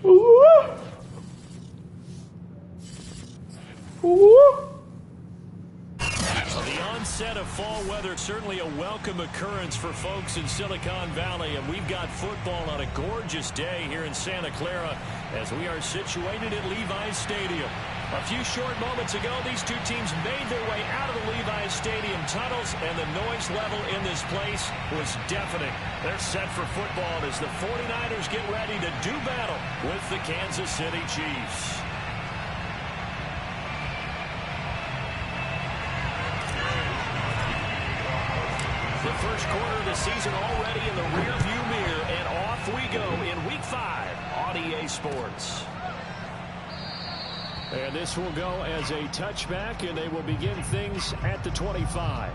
The onset of fall weather, certainly a welcome occurrence for folks in Silicon Valley, and we've got football on a gorgeous day here in Santa Clara as we are situated at Levi's Stadium. A few short moments ago, these two teams made their way out of the Levi's Stadium tunnels, and the noise level in this place was deafening. They're set for football as the 49ers get ready to do battle with the Kansas City Chiefs. The first quarter of the season already in the rearview mirror, and off we go in Week 5 on EA Sports. And this will go as a touchback, and they will begin things at the 25.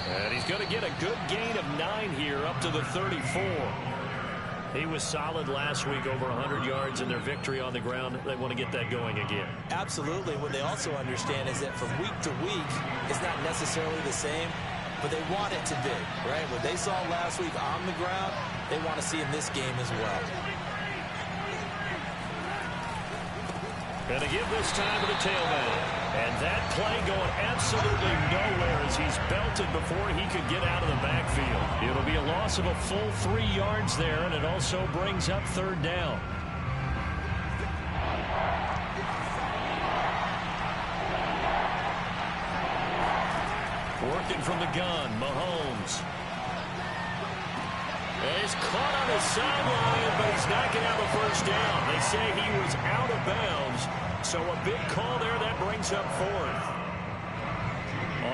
And he's going to get a good gain of 9 here up to the 34. He was solid last week, over 100 yards in their victory on the ground. They want to get that going again. Absolutely. What they also understand is that from week to week, it's not necessarily the same, but they want it to be, right? What they saw last week on the ground, they want to see in this game as well. Going to give this time to the tailback. And that play going absolutely nowhere as he's belted before he could get out of the backfield. It'll be a loss of a full 3 yards there, and it also brings up third down. Working from the gun, Mahomes. And he's caught on his sideline, but he's not going to have a first down. They say he was out of bounds, so a big call there that brings up fourth.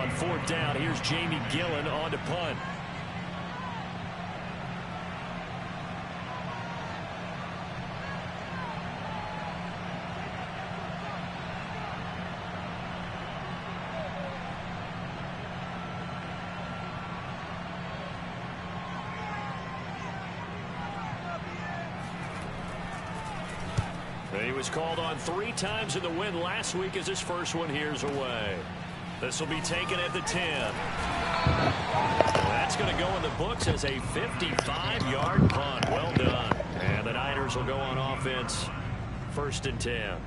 On fourth down, here's Jamie Gillen on to punt. He was called on 3 times in the win last week as his first one here's away. This will be taken at the 10. That's going to go in the books as a 55-yard punt. Well done. And the Niners will go on offense, 1st and 10.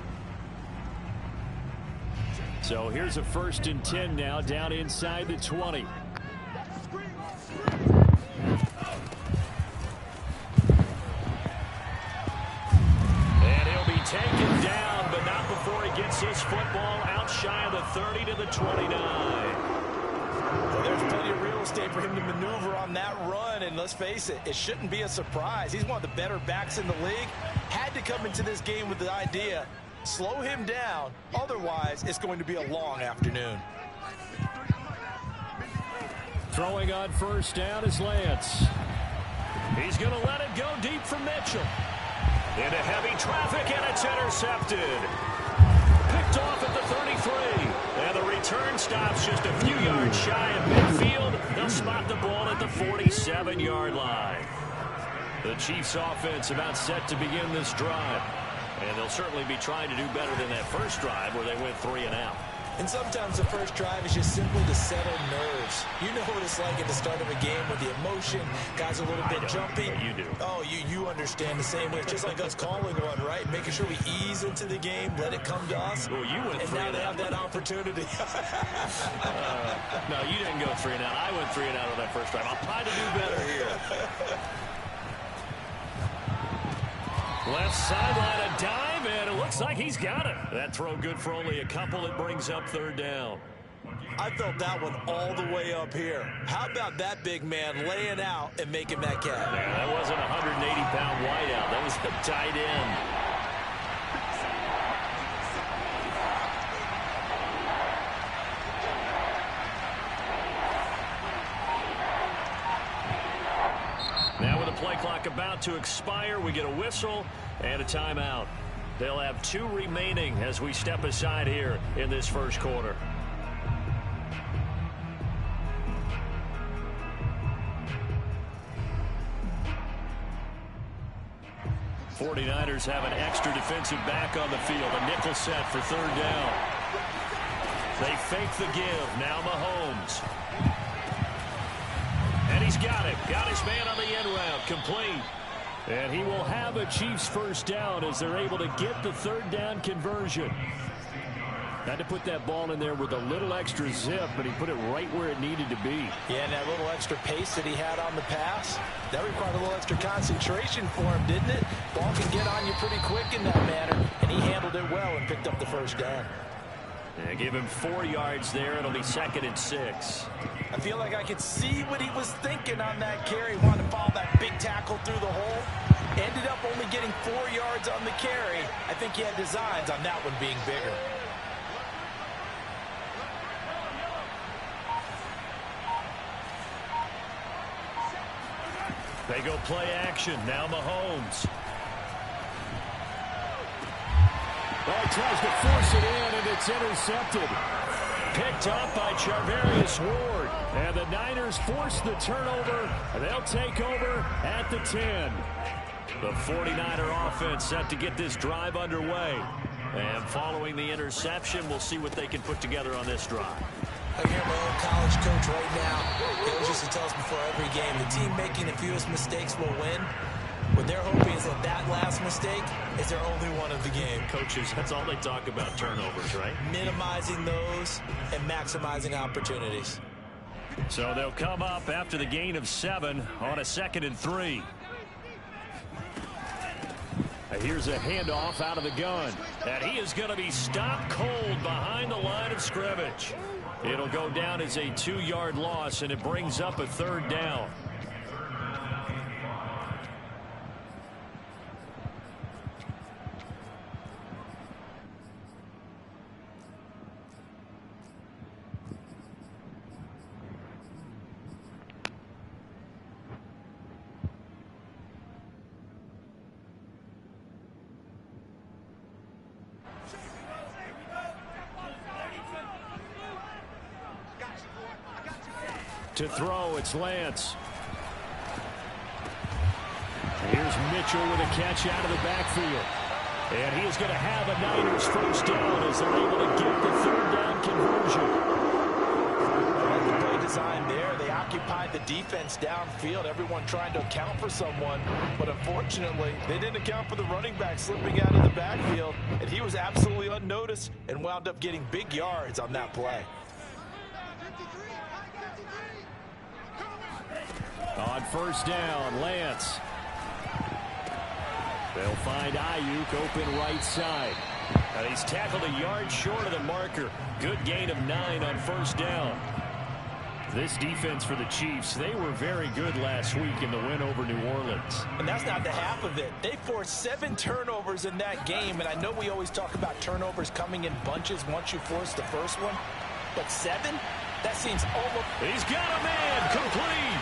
So here's a 1st and 10 now down inside the 20. Taken down, but not before he gets his football out shy of the 30 to the 29. Well, there's plenty of real estate for him to maneuver on that run, and let's face it, it shouldn't be a surprise. He's one of the better backs in the league. Had to come into this game with the idea, slow him down, otherwise it's going to be a long afternoon. Throwing on first down is Lance. He's going to let it go deep for Mitchell. Into heavy traffic, and it's intercepted. Picked off at the 33. And the return stops just a few yards shy of midfield. They'll spot the ball at the 47-yard line. The Chiefs offense about set to begin this drive. And they'll certainly be trying to do better than that first drive where they went 3 and out. And sometimes the first drive is just simply to settle nerves. You know what it's like at the start of a game with the emotion, guys a little bit jumpy. You do. Oh, you understand the same way. It's just like us calling one, right? Making sure we ease into the game, let it come to us. Well, you went 3 and out. And now they have that opportunity. No, you didn't go 3 and out. I went 3 and out on that first drive. I'll try to do better here. Left sideline, a dive, and it looks like he's got it. That throw good for only a couple. It brings up third down. I felt that one all the way up here. How about that big man laying out and making that catch? Yeah, that wasn't a 180-pound wideout. That was a tight end. Now with the play clock about to expire, we get a whistle and a timeout. They'll have 2 remaining as we step aside here in this first quarter. 49ers have an extra defensive back on the field. A nickel set for third down. They fake the give. Now Mahomes. And he's got it. Got his man on the end route. Complete. And he will have a Chiefs first down as they're able to get the third down conversion. Had to put that ball in there with a little extra zip, but he put it right where it needed to be. Yeah, and that little extra pace that he had on the pass, that required a little extra concentration for him, didn't it? Ball can get on you pretty quick in that manner, and he handled it well and picked up the first down. Yeah, give him 4 yards there. It'll be 2nd and 6. I feel like I could see what he was thinking on that carry. Wanted to follow that big tackle through the hole. Ended up only getting 4 yards on the carry. I think he had designs on that one being bigger. They go play action. Now Mahomes. Oh, he tries to force it in, and it's intercepted. Picked up by Charvarius Ward. And the Niners force the turnover. They'll take over at the 10. The 49er offense set to get this drive underway. And following the interception, we'll see what they can put together on this drive. I hear my old college coach right now. He always used to tell us before every game, the team making the fewest mistakes will win. What they're hoping is that last mistake is their only one of the game. Coaches, that's all they talk about, turnovers, right? Minimizing those and maximizing opportunities. So they'll come up after the gain of 7 on a 2nd and 3. Here's a handoff out of the gun. And he is going to be stopped cold behind the line of scrimmage. It'll go down as a 2-yard loss, and it brings up a 3rd down. To throw, it's Lance. Here's Mitchell with a catch out of the backfield. And he is going to have a Niners first down as they're able to get the 3rd down conversion. The play design there. They occupied the defense downfield. Everyone trying to account for someone. But unfortunately, they didn't account for the running back slipping out of the backfield. And he was absolutely unnoticed and wound up getting big yards on that play. On first down, Lance. They'll find Ayuk open right side. And he's tackled a yard short of the marker. Good gain of 9 on first down. This defense for the Chiefs, they were very good last week in the win over New Orleans. And that's not the half of it. They forced 7 turnovers in that game. And I know we always talk about turnovers coming in bunches once you force the first one. But 7? That seems almost... He's got a man. Complete.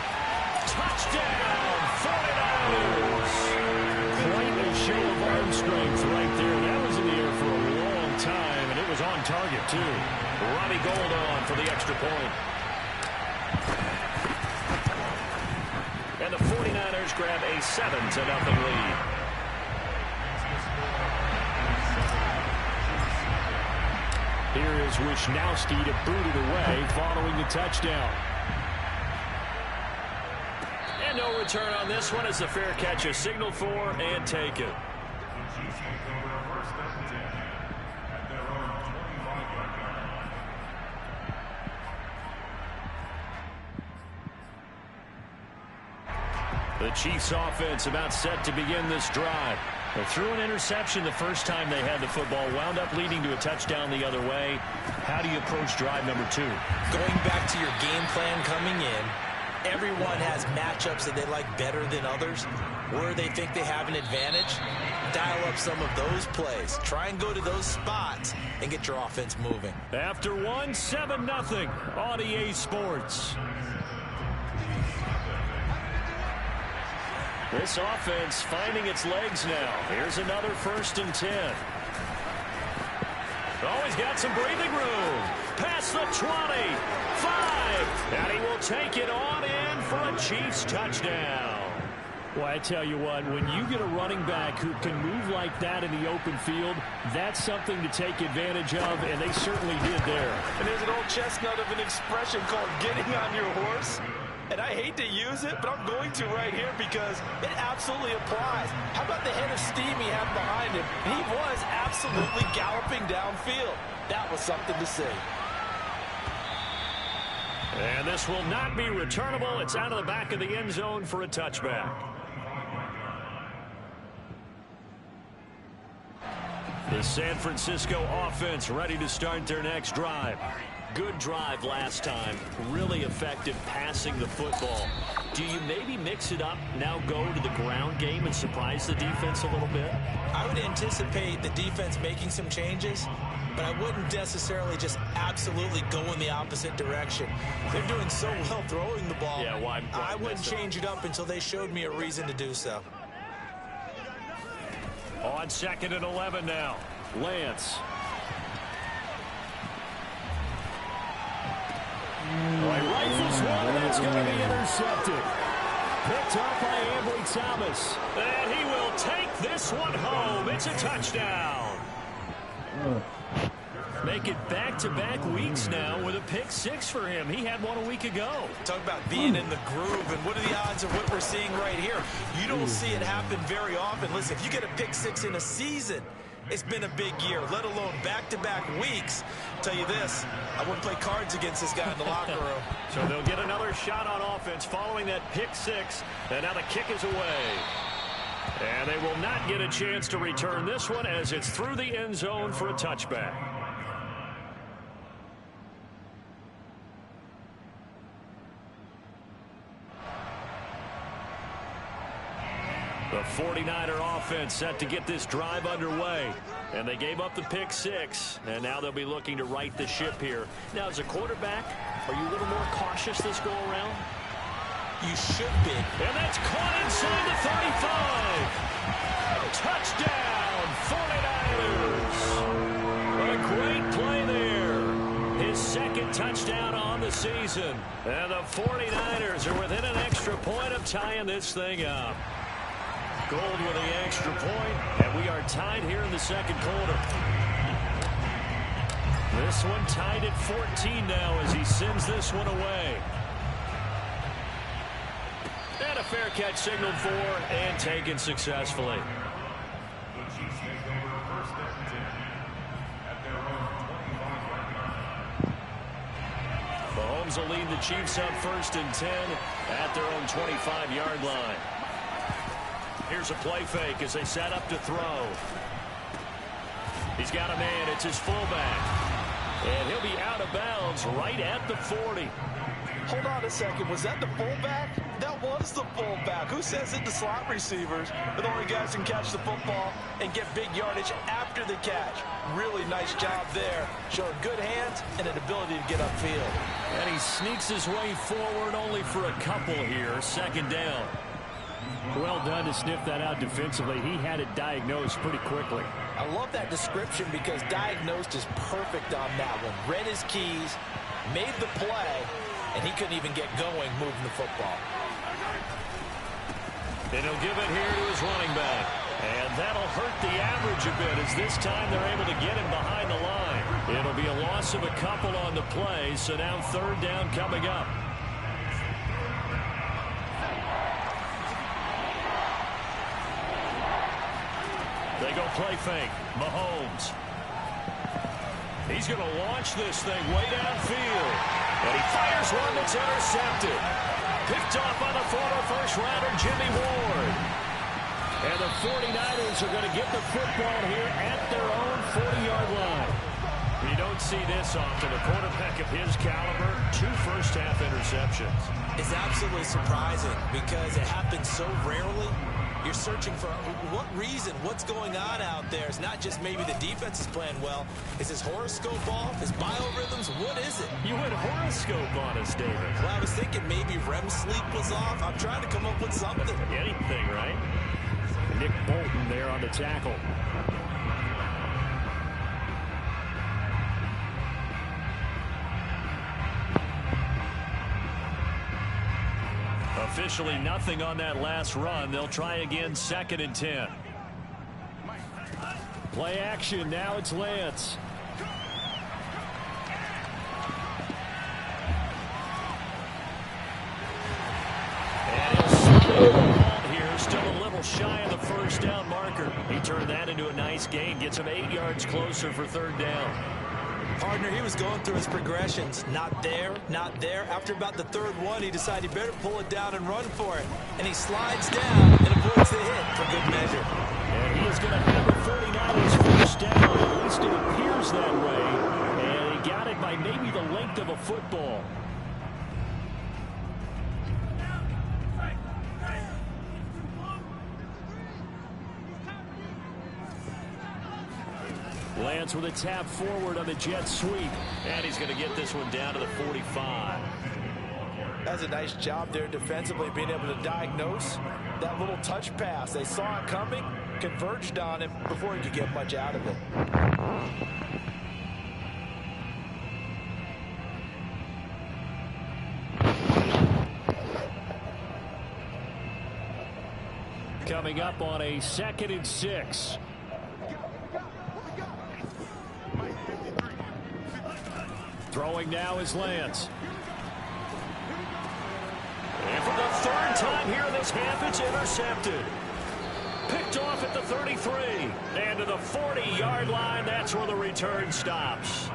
Touchdown, 49ers. Quite a show of arm strength right there. That was in the air for a long time, and it was on target, too. Robbie Gould on for the extra point. And the 49ers grab a 7-0 lead. Here is Wisnowski to boot it away following the touchdown. And no return on this one as the fair catch is signaled for and taken. The Chiefs offense about set to begin this drive. They threw an interception the first time they had the football, wound up leading to a touchdown the other way. How do you approach drive number 2? Going back to your game plan coming in, everyone has matchups that they like better than others. Where they think they have an advantage, dial up some of those plays. Try and go to those spots and get your offense moving. After 1, 7-0 on EA Sports. This offense finding its legs now. Here's another 1st and 10. Oh, he's got some breathing room. Past the 20. 5. And he will take it on in for a Chiefs touchdown. Well, I tell you what, when you get a running back who can move like that in the open field, that's something to take advantage of, and they certainly did there. And there's an old chestnut of an expression called getting on your horse. And I hate to use it, but I'm going to right here because it absolutely applies. How about the head of steam he had behind him? He was absolutely galloping downfield. That was something to see. And this will not be returnable. It's out of the back of the end zone for a touchback. The San Francisco offense ready to start their next drive. Good drive last time. Really effective passing the football. Do you maybe mix it up, now go to the ground game and surprise the defense a little bit? I would anticipate the defense making some changes, but I wouldn't necessarily just absolutely go in the opposite direction. They're doing so well throwing the ball. Yeah, why I wouldn't change it up until they showed me a reason to do so. On 2nd and 11 now. Lance. Rifles one, and that's going to be intercepted. Picked up by Ambry Thomas. And he will take this one home. It's a touchdown. Make it back-to-back weeks now with a pick six for him. He had one a week ago. Talk about being in the groove, and what are the odds of what we're seeing right here? You don't see it happen very often. Listen, if you get a pick six in a season, it's been a big year, let alone back-to-back weeks. I'll tell you this, I wouldn't play cards against this guy in the locker room. So they'll get another shot on offense following that pick six, and now the kick is away. And they will not get a chance to return this one as it's through the end zone for a touchback. The 49er offense set to get this drive underway. And they gave up the pick six. And now they'll be looking to right the ship here. Now, as a quarterback, are you a little more cautious this go around? You should be. And that's caught inside the 35. Touchdown, 49ers. A great play there. His second touchdown on the season. And the 49ers are within an extra point of tying this thing up. Gold with the extra point, and we are tied here in the second quarter. This one tied at 14 now as he sends this one away. And a fair catch signaled for and taken successfully. Mahomes will lead the Chiefs up 1st and 10 at their own 25-yard line. Here's a play fake as they set up to throw. He's got a man. It's his fullback. And he'll be out of bounds right at the 40. Hold on a second. Was that the fullback? That was the fullback. Who says it to slot receivers? They're the only guys who can catch the football and get big yardage after the catch. Really nice job there. Showing good hands and an ability to get upfield. And he sneaks his way forward only for a couple here. 2nd down. Well done to sniff that out defensively. He had it diagnosed pretty quickly. I love that description because diagnosed is perfect on that one. Read his keys, made the play, and he couldn't even get going moving the football. And he'll give it here to his running back. And that'll hurt the average a bit as this time they're able to get him behind the line. It'll be a loss of a couple on the play, so now 3rd down coming up. They go play fake. Mahomes. He's going to launch this thing way downfield. And he fires one that's intercepted. Picked off by the former first-rounder Jimmy Ward. And the 49ers are going to get the football here at their own 40-yard line. You don't see this often. A quarterback of his caliber, 2 first-half interceptions. It's absolutely surprising because it happens so rarely. You're searching for what reason, what's going on out there. It's not just maybe the defense is playing well. Is his horoscope off? His biorhythms? What is it? You went horoscope on us, David. Well, I was thinking maybe REM sleep was off. I'm trying to come up with something. Anything, right? Nick Bolton there on the tackle. officially nothing on that last run. They'll try again, 2nd and 10. Play action. Now it's Lance. And he'll slide the ball here. Still a little shy of the first down marker. He turned that into a nice gain. Gets him 8 yards closer for 3rd down. Partner, he was going through his progressions. Not there, not there. After about the 3rd one, he decided he better pull it down and run for it. And he slides down and avoids the hit for good measure. And he is going to have the 49ers first down. At least it appears that way. And he got it by maybe the length of a football. Lance with a tap forward on the jet sweep. And he's going to get this one down to the 45. That's a nice job there defensively, being able to diagnose that little touch pass. They saw it coming, converged on him before he could get much out of it. Coming up on a 2nd and 6. Throwing now is Lance. And for the 3rd time here in this half, it's intercepted. Picked off at the 33. And to the 40-yard line, that's where the return stops.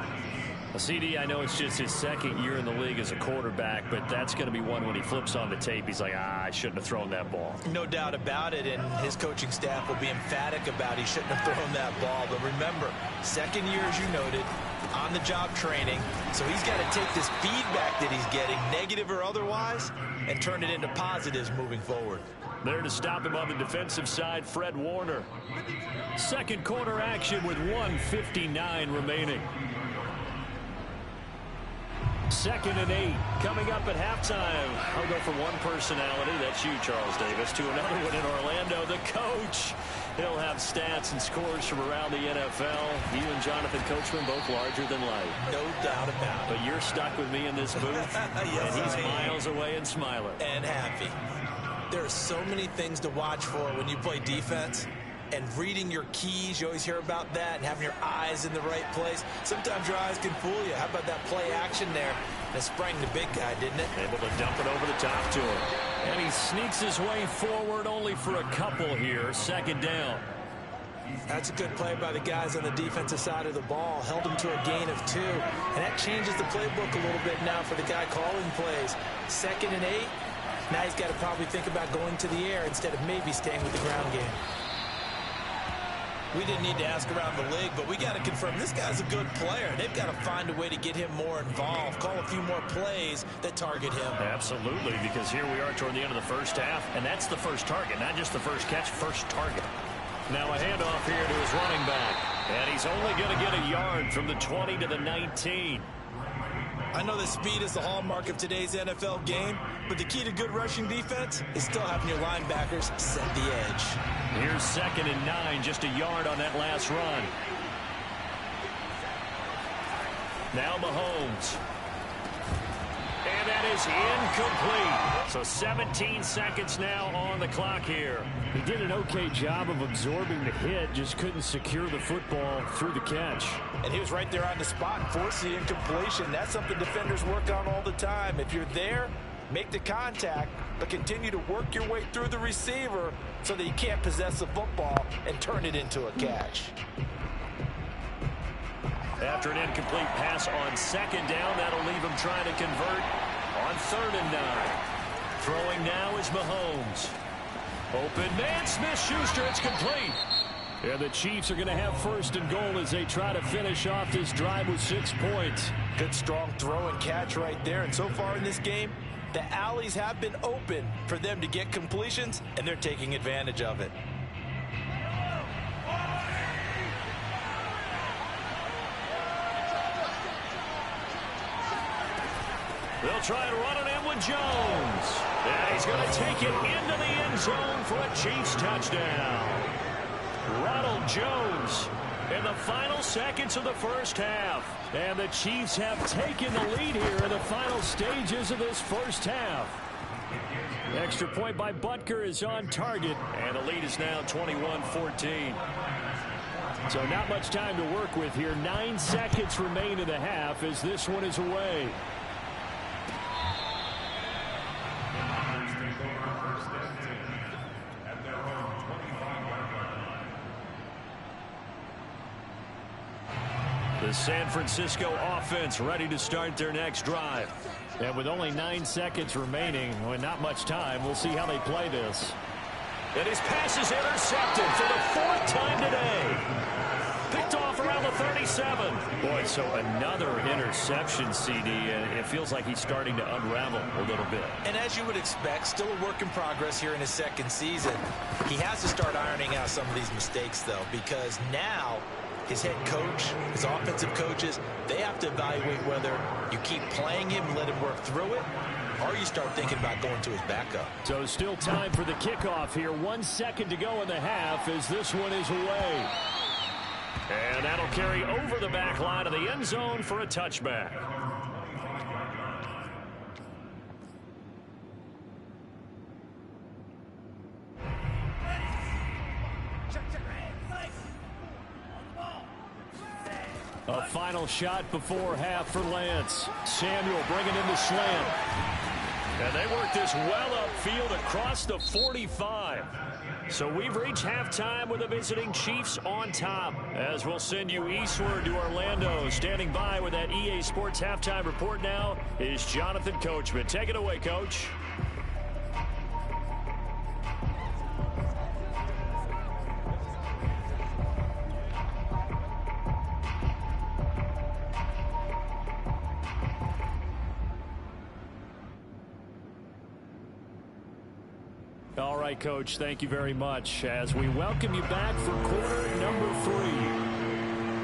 CD, I know it's just his 2nd year in the league as a quarterback, but that's going to be one when he flips on the tape. He's like, I shouldn't have thrown that ball. No doubt about it, and his coaching staff will be emphatic about he shouldn't have thrown that ball. But remember, 2nd year, as you noted, on-the-job training. So he's got to take this feedback that he's getting, negative or otherwise, and turn it into positives moving forward. There to stop him on the defensive side, Fred Warner. 2nd quarter action with 1:59 remaining. 2nd and 8 coming up at halftime. I'll go from one personality, that's you, Charles Davis, to another one in Orlando, the coach. He'll have stats and scores from around the NFL. You and Jonathan Coachman both larger than life. No doubt about it. But you're stuck with me in this booth, yes, and he's miles away and smiling. And happy. There are so many things to watch for when you play defense. And reading your keys, you always hear about that, and having your eyes in the right place. Sometimes your eyes can fool you. How about that play action there? And it sprang the big guy, didn't it? Able to dump it over the top to him. And he sneaks his way forward only for a couple here. 2nd down. That's a good play by the guys on the defensive side of the ball. Held him to a gain of 2. And that changes the playbook a little bit now for the guy calling plays. 2nd and 8. Now he's got to probably think about going to the air instead of maybe staying with the ground game. We didn't need to ask around the league, but we got to confirm this guy's a good player. They've got to find a way to get him more involved, call a few more plays that target him. Absolutely, because here we are toward the end of the first half, and that's the first target, not just the first catch, first target. Now a handoff here to his running back, and he's only going to get a yard from the 20 to the 19. I know that speed is the hallmark of today's NFL game, but the key to good rushing defense is still having your linebackers set the edge. Here's 2nd and 9, just a yard on that last run. Now Mahomes. And that is incomplete. So 17 seconds now on the clock here. He did an okay job of absorbing the hit, just couldn't secure the football through the catch. And he was right there on the spot and forced the incompletion. That's something defenders work on all the time. If you're there, make the contact, but continue to work your way through the receiver so that you can't possess the football and turn it into a catch. After an incomplete pass on 2nd down, that'll leave him trying to convert on 3rd and 9. Throwing now is Mahomes. Open man, Smith-Schuster, it's complete. And the Chiefs are going to have 1st and goal as they try to finish off this drive with 6 points. Good strong throw and catch right there. And so far in this game, the alleys have been open for them to get completions, and they're taking advantage of it. They'll try to run it in with Jones. And he's going to take it into the end zone for a Chiefs touchdown. Ronald Jones in the final seconds of the first half. And the Chiefs have taken the lead here in the final stages of this first half. Extra point by Butker is on target, and the lead is now 21-14. So not much time to work with here. 9 seconds remain in the half as this one is away. The San Francisco offense ready to start their next drive. And with only 9 seconds remaining, with not much time, we'll see how they play this. And his pass is intercepted for the 4th time today. Picked off around the 37. Boy, so another interception, CD, and it feels like he's starting to unravel a little bit. And as you would expect, still a work in progress here in his 2nd season. He has to start ironing out some of these mistakes, though, because now his head coach, his offensive coaches, they have to evaluate whether you keep playing him, let him work through it, or you start thinking about going to his backup. So still time for the kickoff here. 1 second to go in the half as this one is away. And that'll carry over the back line of the end zone for a touchback. A final shot before half for Lance. Samuel bringing in the slant. And they work this well upfield across the 45. So we've reached halftime with the visiting Chiefs on top. As we'll send you eastward to Orlando. Standing by with that EA Sports halftime report now is Jonathan Coachman. Take it away, Coach. All right, Coach, thank you very much as we welcome you back for quarter number 3.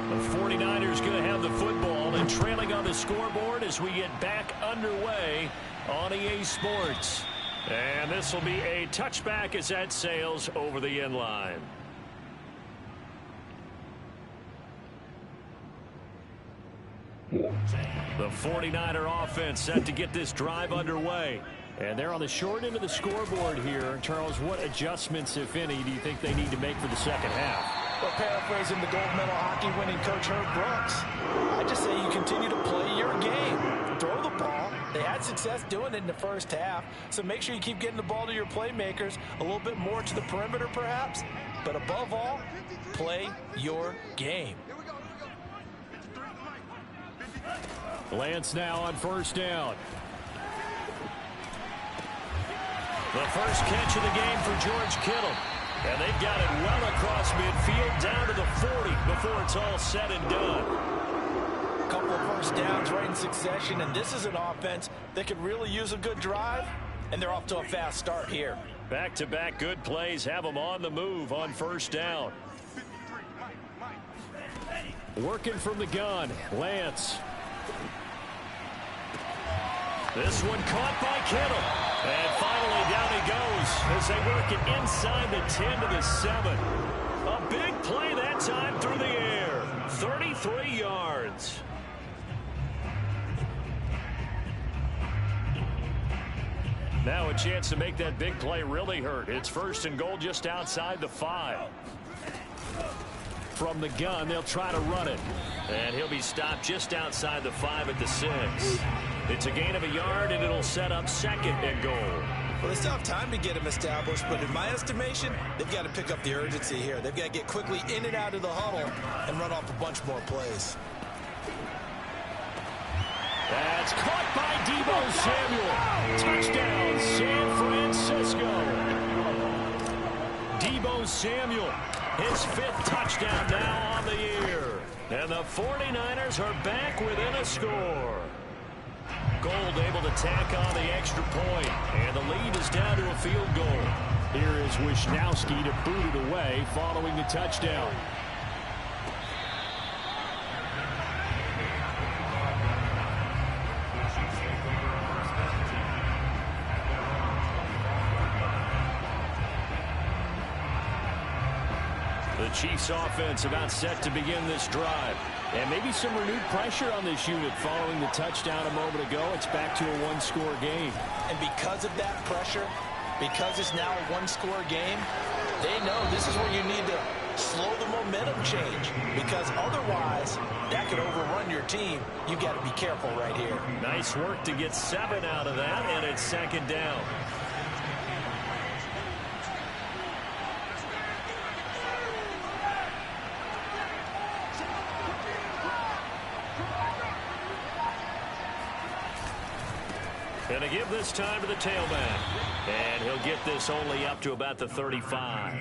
The 49ers going to have the football and trailing on the scoreboard as we get back underway on EA Sports. And this will be a touchback as that sails over the end line. The 49er offense set to get this drive underway. And they're on the short end of the scoreboard here. Charles, what adjustments, if any, do you think they need to make for the second half? Well, paraphrasing the gold medal hockey winning coach Herb Brooks, I just say you continue to play your game. Throw the ball. They had success doing it in the first half, so make sure you keep getting the ball to your playmakers, a little bit more to the perimeter perhaps, but above all, play your game. Lance now on first down. The first catch of the game for George Kittle. And they've got it well across midfield down to the 40 before it's all said and done. A couple of first downs right in succession, and this is an offense that could really use a good drive, and they're off to a fast start here. Back-to-back good plays have them on the move on first down. Working from the gun, Lance. This one caught by Kittle. And finally down he goes as they work it inside the 10 to the 7. A big play that time through the air. 33 yards. Now a chance to make that big play really hurt. It's first and goal just outside the 5. From the gun, they'll try to run it. And he'll be stopped just outside the 5 at the 6. It's a gain of a yard, and it'll set up second and goal. Well, they still have time to get him established, but in my estimation, they've got to pick up the urgency here. They've got to get quickly in and out of the huddle and run off a bunch more plays. That's caught by Deebo Samuel. Touchdown, San Francisco. Deebo Samuel, his 5th touchdown now on the year. And the 49ers are back within a score. Gold able to tack on the extra point, and the lead is down to a field goal. Here is Wisnowski to boot it away following the touchdown. The Chiefs offense about set to begin this drive. And maybe some renewed pressure on this unit following the touchdown a moment ago. It's back to a 1-score game. And because of that pressure, Because it's now a one-score game, they know this is where you need to slow the momentum change, because otherwise that could overrun your team. You got to be careful right here. Nice work to get 7 out of that, and it's second down. Going to give this time to the tailback. And he'll get this only up to about the 35.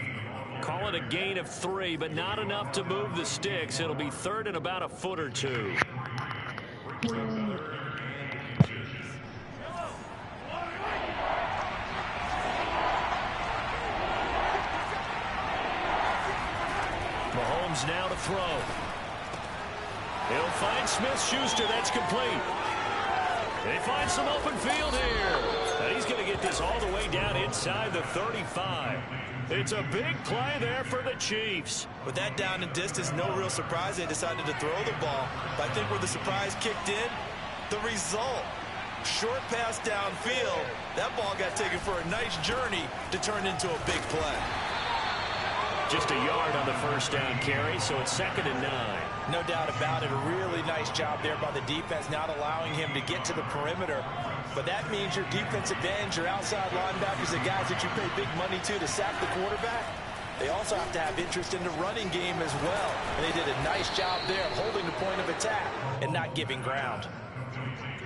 Call it a gain of 3, but not enough to move the sticks. It'll be third and about a foot or two. Mahomes now to throw. He'll find Smith-Schuster. That's complete. They find some open field here. And he's going to get this all the way down inside the 35. It's a big play there for the Chiefs. With that down and distance, no real surprise they decided to throw the ball. But I think where the surprise kicked in, the result. Short pass downfield. That ball got taken for a nice journey to turn into a big play. Just a yard on the first down carry, so it's 2nd and 9. No doubt about it. A really nice job there by the defense, not allowing him to get to the perimeter. But that means your defensive ends, your outside linebackers, the guys that you pay big money to sack the quarterback, they also have to have interest in the running game as well. And they did a nice job there of holding the point of attack and not giving ground.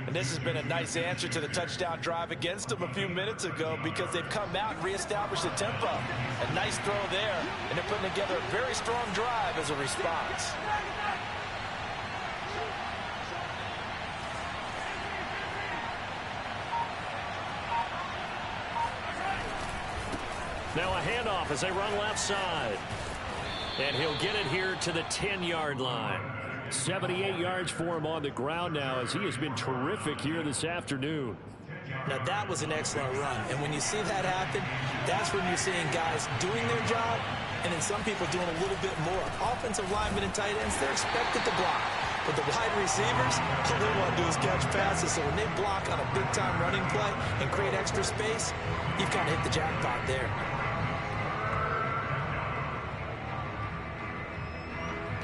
And this has been a nice answer to the touchdown drive against them a few minutes ago, because they've come out and reestablished the tempo. A nice throw there, and they're putting together a very strong drive as a response. Now a handoff as they run left side. And he'll get it here to the 10-yard line. 78 yards for him on the ground now, as he has been terrific here this afternoon. Now that was an excellent run, and when you see that happen, that's when you're seeing guys doing their job, and then some people doing a little bit more. Offensive linemen and tight ends, they're expected to block. But the wide receivers, all they want to do is catch passes. So when they block on a big-time running play and create extra space, you've kind of hit the jackpot there.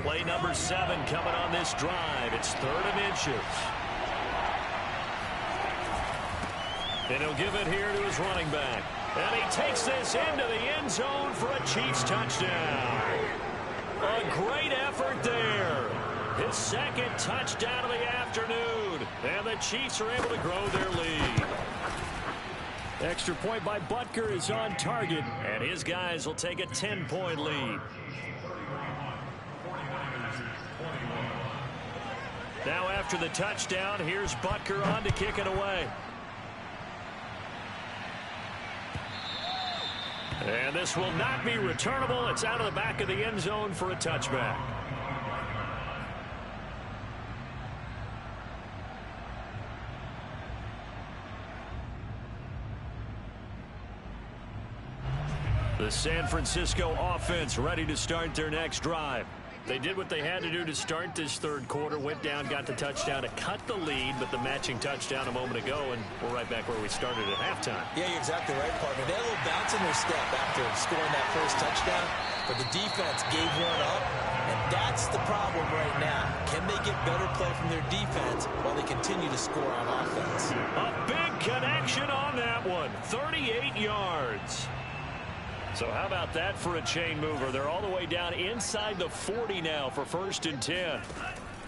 Play number 7 coming on this drive. It's 3rd and inches. And he'll give it here to his running back. And he takes this into the end zone for a Chiefs touchdown. A great effort there. His 2nd touchdown of the afternoon. And the Chiefs are able to grow their lead. Extra point by Butker is on target. And his guys will take a 10-point lead. Now after the touchdown, here's Butker on to kick it away. And this will not be returnable. It's out of the back of the end zone for a touchback. The San Francisco offense ready to start their next drive. They did what they had to do to start this 3rd quarter, went down, got the touchdown to cut the lead, but the matching touchdown a moment ago, and we're right back where we started at halftime. Yeah, you're exactly right, partner. They had a little bounce in their step after scoring that first touchdown, but the defense gave one up, and that's the problem right now. Can they get better play from their defense while they continue to score on offense? A big connection on that one, 38 yards. So how about that for a chain mover? They're all the way down inside the 40 now for 1st and 10.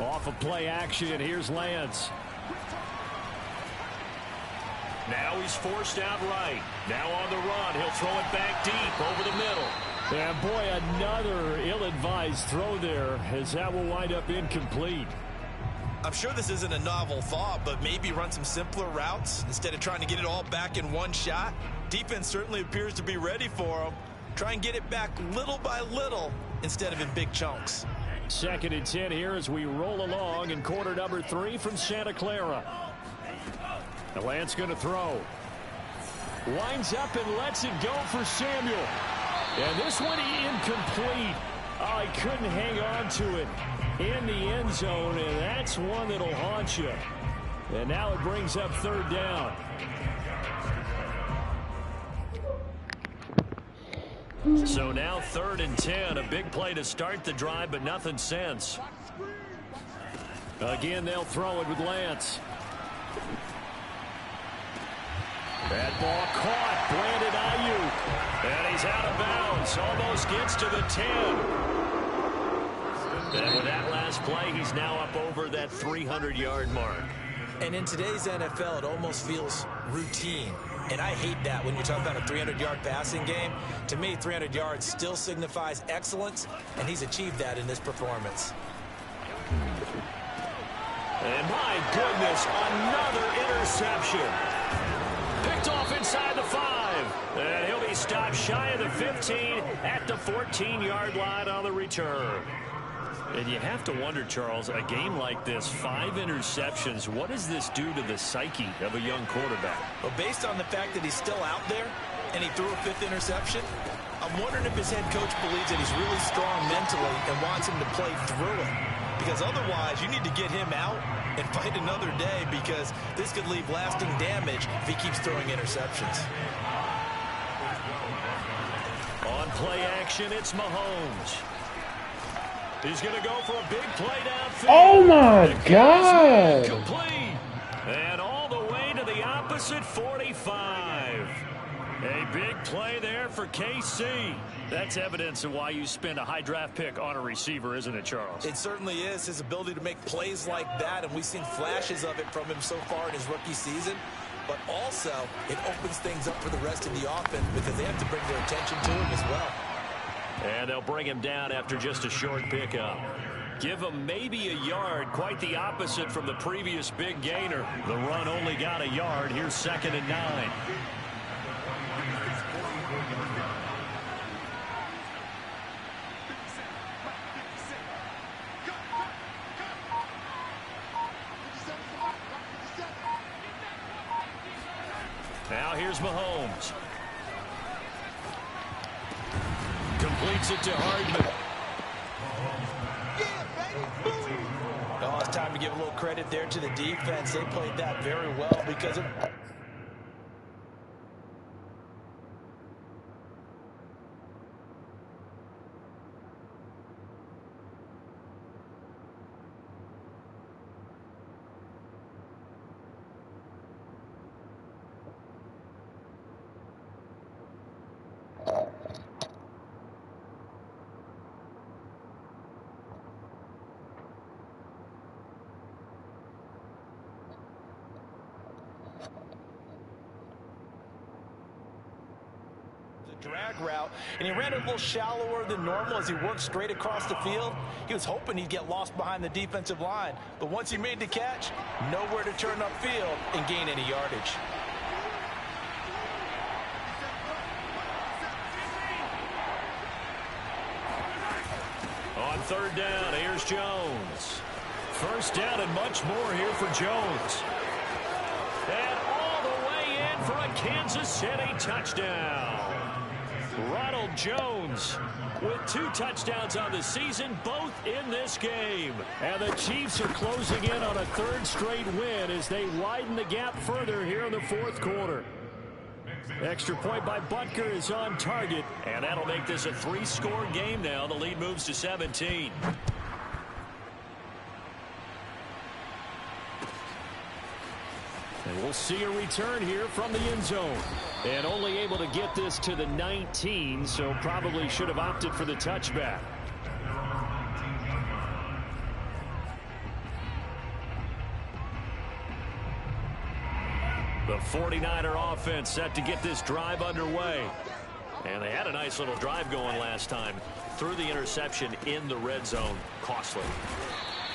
Off of play action, here's Lance. Now he's forced out right. Now on the run, he'll throw it back deep over the middle. And boy, another ill-advised throw there, as that will wind up incomplete. I'm sure this isn't a novel thought, but maybe run some simpler routes instead of trying to get it all back in one shot. Defense certainly appears to be ready for him. Try and get it back little by little instead of in big chunks. 2nd and 10 here as we roll along in quarter number 3 from Santa Clara. The Lance going to throw. Winds up and lets it go for Samuel. And this one incomplete. Oh, he couldn't hang on to it in the end zone, and that's one that'll haunt you. And now it brings up 3rd down. So now 3rd and 10. A big play to start the drive, but nothing since. Again, they'll throw it with Lance. That ball caught. Brandon Ayuk. And he's out of bounds. Almost gets to the 10. And with that last play, he's now up over that 300-yard mark. And in today's NFL, it almost feels routine. And I hate that when you're talking about a 300-yard passing game. To me, 300 yards still signifies excellence, and he's achieved that in this performance. And my goodness, another interception. Picked off inside the 5. And he'll be stopped shy of the 15 at the 14-yard line on the return. And you have to wonder, Charles, a game like this, 5 interceptions, what does this do to the psyche of a young quarterback? Well, based on the fact that he's still out there and he threw a 5th interception, I'm wondering if his head coach believes that he's really strong mentally and wants him to play through it. Because otherwise, you need to get him out and fight another day, because this could leave lasting damage if he keeps throwing interceptions. On play action, it's Mahomes. He's going to go for a big play downfield. Oh, my God. Complete. And all the way to the opposite 45. A big play there for KC. That's evidence of why you spend a high draft pick on a receiver, isn't it, Charles? It certainly is. His ability to make plays like that, and we've seen flashes of it from him so far in his rookie season. But also, it opens things up for the rest of the offense because they have to bring their attention to him as well. And they'll bring him down after just a short pickup. Give him maybe a yard, quite the opposite from the previous big gainer. The run only got a yard. Here's 2nd and 9. Now here's Mahomes. Completes it to Hardman. Oh, it's time to give a little credit there to the defense. They played that very well because of... drag route, and he ran it a little shallower than normal as he worked straight across the field. He was hoping he'd get lost behind the defensive line, but once he made the catch, nowhere to turn upfield and gain any yardage. On 3rd down, here's Jones. 1st down and much more here for Jones. And all the way in for a Kansas City touchdown. Ronald Jones with 2 touchdowns on the season, both in this game. And the Chiefs are closing in on a 3rd straight win as they widen the gap further here in the 4th quarter. Extra point by Butker is on target, and that'll make this a 3-score game now. The lead moves to 17. And we'll see a return here from the end zone. And only able to get this to the 19, so probably should have opted for the touchback. The 49er offense set to get this drive underway. And they had a nice little drive going last time. Threw the interception in the red zone. Costly.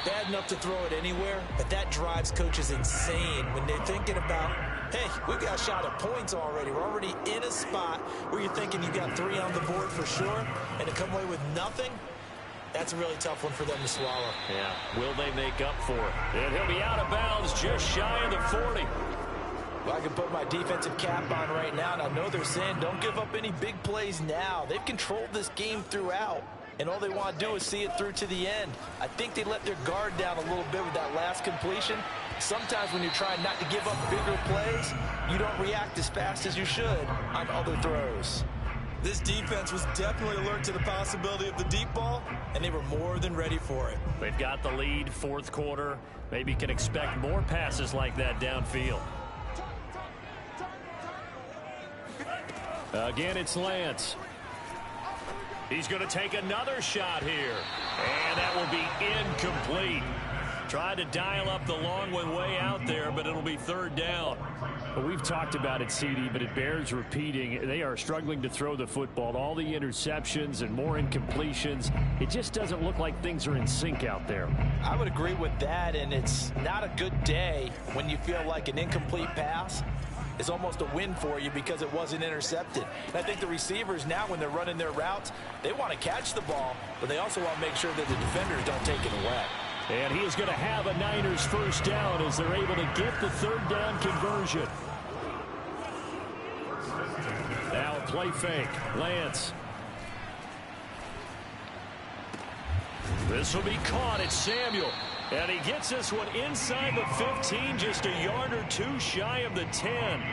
Bad enough to throw it anywhere, but that drives coaches insane when they're thinking about, hey, we've got a shot at points already. We're already in a spot where you're thinking you've got 3 on the board for sure, and to come away with nothing, that's a really tough one for them to swallow. Yeah, will they make up for it? And he'll be out of bounds just shy of the 40. Well, I can put my defensive cap on right now, and I know they're saying don't give up any big plays now. They've controlled this game throughout, and all they want to do is see it through to the end. I think they let their guard down a little bit with that last completion. Sometimes when you're trying not to give up bigger plays, you don't react as fast as you should on other throws. This defense was definitely alert to the possibility of the deep ball, and they were more than ready for it. They've got the lead, fourth quarter. Maybe can expect more passes like that downfield. Again, it's Lance. He's going to take another shot here. And that will be incomplete. Tried to dial up the long one way out there, but it'll be third down. Well, we've talked about it, CD, but it bears repeating. They are struggling to throw the football. All the interceptions and more incompletions. It just doesn't look like things are in sync out there. I would agree with that, and it's not a good day when you feel like an incomplete pass is almost a win for you because it wasn't intercepted. And I think the receivers now, when they're running their routes, they want to catch the ball, but they also want to make sure that the defenders don't take it away. And he is going to have a Niners first down as they're able to get the third down conversion. Now a play fake. Lance. This will be caught. It's Samuel. And he gets this one inside the 15, just a yard or two shy of the 10.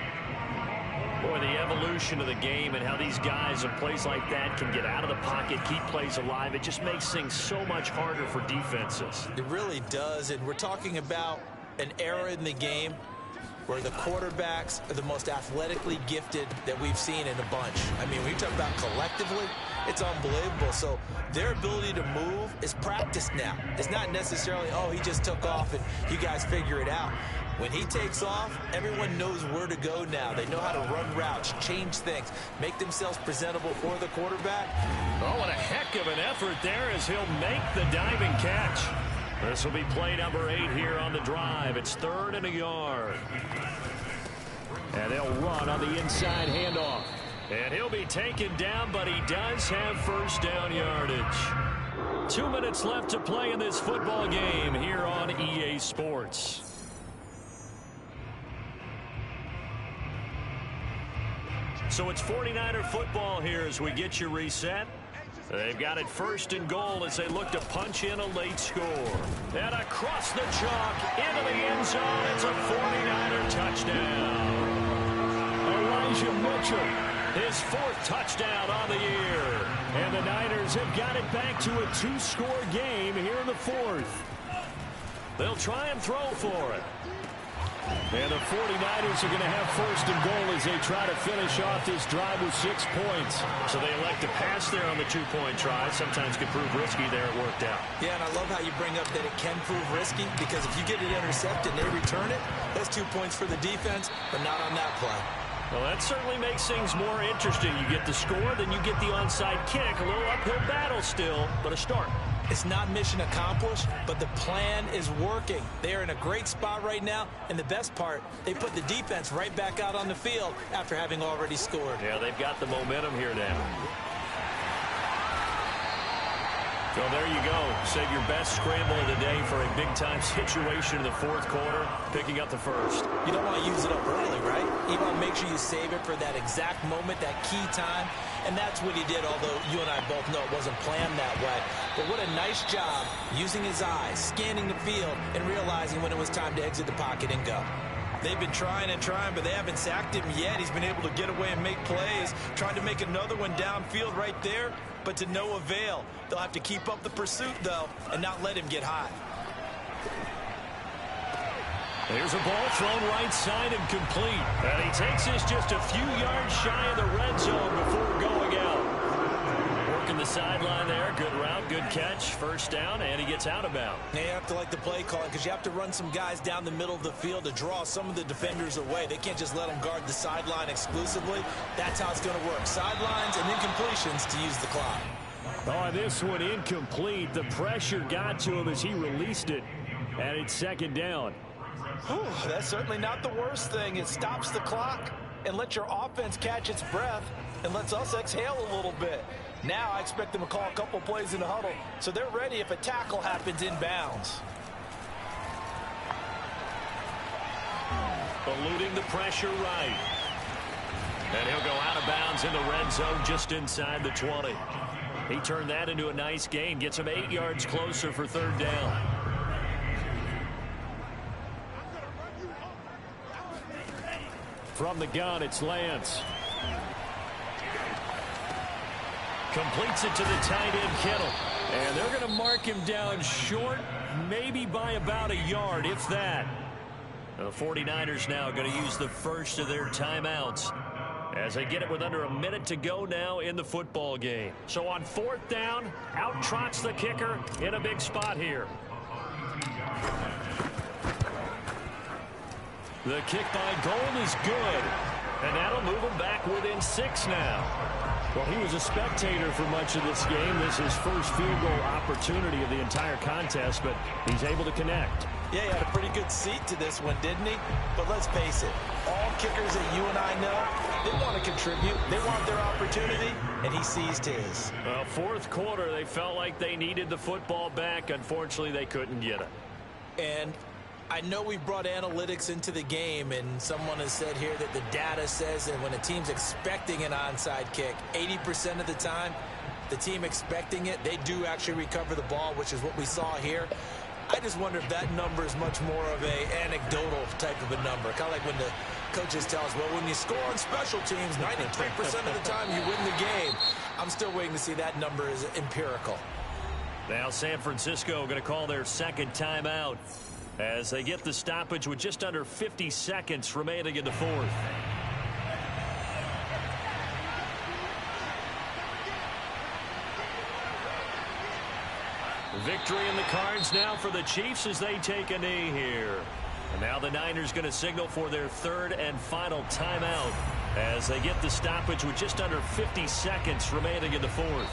Boy, the evolution of the game and how these guys in plays like that can get out of the pocket, keep plays alive, it just makes things so much harder for defenses. It really does, and we're talking about an era in the game where the quarterbacks are the most athletically gifted that we've seen in a bunch. I mean, when you talk about collectively, it's unbelievable. So their ability to move is practiced now. It's not necessarily, oh, he just took off and you guys figure it out. When he takes off, everyone knows where to go now. They know how to run routes, change things, make themselves presentable for the quarterback. Oh, what a heck of an effort there as he'll make the diving catch. This will be play number 8 here on the drive. It's 3rd and a yard. And they'll run on the inside handoff. And he'll be taken down, but he does have first down yardage. 2 minutes left to play in this football game here on EA Sports. So it's 49er football here as we get you reset. They've got it 1st and goal as they look to punch in a late score. And across the chalk into the end zone. It's a 49er touchdown. Elijah Mitchell, his 4th touchdown on the year. And the Niners have got it back to a 2-score game here in the 4th. They'll try and throw for it. And the 49ers are going to have 1st and goal as they try to finish off this drive with 6 points. So they elect to pass there on the 2-point try. Sometimes could prove risky there. It worked out. Yeah, and I love how you bring up that it can prove risky because if you get it intercepted and they return it, that's 2 points for the defense, but not on that play. Well, that certainly makes things more interesting. You get the score, then you get the onside kick. A little uphill battle still, but a start. It's not mission accomplished, but the plan is working. They are in a great spot right now, and the best part, they put the defense right back out on the field after having already scored. Yeah, they've got the momentum here now. So there you go. Save your best scramble of the day for a big-time situation in the 4th quarter, picking up the 1st. You don't want to use it up early, right? You want to make sure you save it for that exact moment, that key time. And that's what he did, although you and I both know it wasn't planned that way. But what a nice job using his eyes, scanning the field, and realizing when it was time to exit the pocket and go. They've been trying and trying, but they haven't sacked him yet. He's been able to get away and make plays. Tried to make another one downfield right there, but to no avail. They'll have to keep up the pursuit, though, and not let him get high. There's a ball thrown right side and complete. And he takes this just a few yards shy of the red zone before going out. Working the sideline there. Good route, good catch. First down, and he gets out of bounds. You have to like the play calling because you have to run some guys down the middle of the field to draw some of the defenders away. They can't just let them guard the sideline exclusively. That's how it's going to work. Sidelines and incompletions to use the clock. Oh, this one incomplete. The pressure got to him as he released it. And it's 2nd down. Whew, that's certainly not the worst thing. It stops the clock and lets your offense catch its breath and lets us exhale a little bit. Now I expect them to call a couple plays in the huddle so they're ready if a tackle happens inbounds. Eluding the pressure right. And he'll go out of bounds in the red zone just inside the 20. He turned that into a nice gain. Gets him 8 yards closer for 3rd down. From the gun, it's Lance. Completes it to the tight end, Kittle. And they're going to mark him down short, maybe by about a yard, if that. The 49ers now going to use the first of their timeouts as they get it with under a minute to go now in the football game. So on fourth down, out trots the kicker in a big spot here. The kick by Gold is good, and that'll move him back within 6 now. Well, he was a spectator for much of this game. This is his first field goal opportunity of the entire contest, but he's able to connect. Yeah, he had a pretty good seat to this one, didn't he? But let's face it, all kickers that you and I know, they want to contribute. They want their opportunity, and he seized his. Fourth quarter, they felt like they needed the football back. Unfortunately, they couldn't get it. And I know we brought analytics into the game, and someone has said here that the data says that when a team's expecting an onside kick, 80% of the time, the team expecting it, they do actually recover the ball, which is what we saw here. I just wonder if that number is much more of a anecdotal type of a number. Kind of like when the coaches tell us, well, when you score on special teams, 93% of the time you win the game. I'm still waiting to see that number is empirical. Now San Francisco going to call their second timeout as they get the stoppage with just under 50 seconds remaining in the fourth. Victory in the cards now for the Chiefs as they take a knee here. And now the Niners going to signal for their third and final timeout as they get the stoppage with just under 50 seconds remaining in the fourth.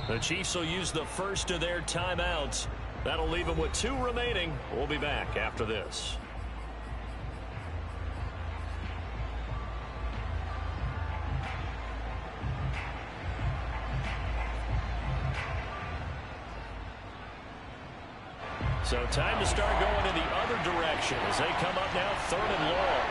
The Chiefs will use the first of their timeouts. That'll leave them with 2 remaining. We'll be back after this. So time to start going in the other direction as they come up now third and long.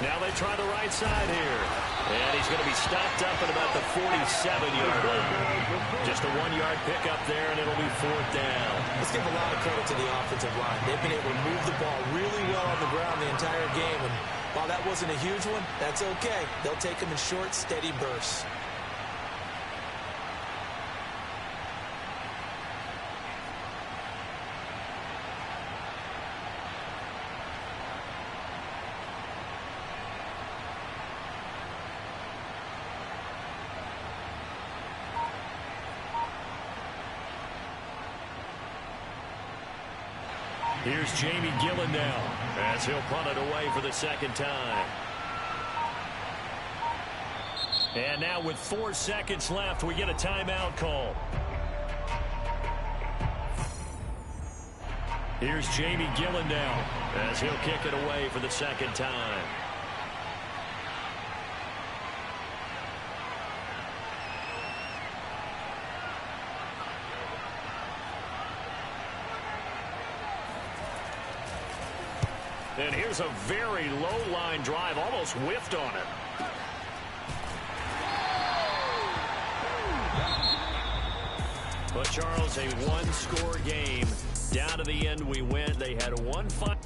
Now they try the right side here. And he's going to be stopped up at about the 47-yard line. Just a 1-yard pickup there, and it'll be fourth down. Let's give a lot of credit to the offensive line. They've been able to move the ball really well on the ground the entire game. And while that wasn't a huge one, that's okay. They'll take them in short, steady bursts. Here's Jamie Gillen now as he'll punt it away for the second time. And now with 4 seconds left, we get a timeout call. Here's Jamie Gillen now as he'll kick it away for the second time. And here's a very low line drive, almost whiffed on it. But Charles, a 1-score game. Down to the end we went. They had 1 final.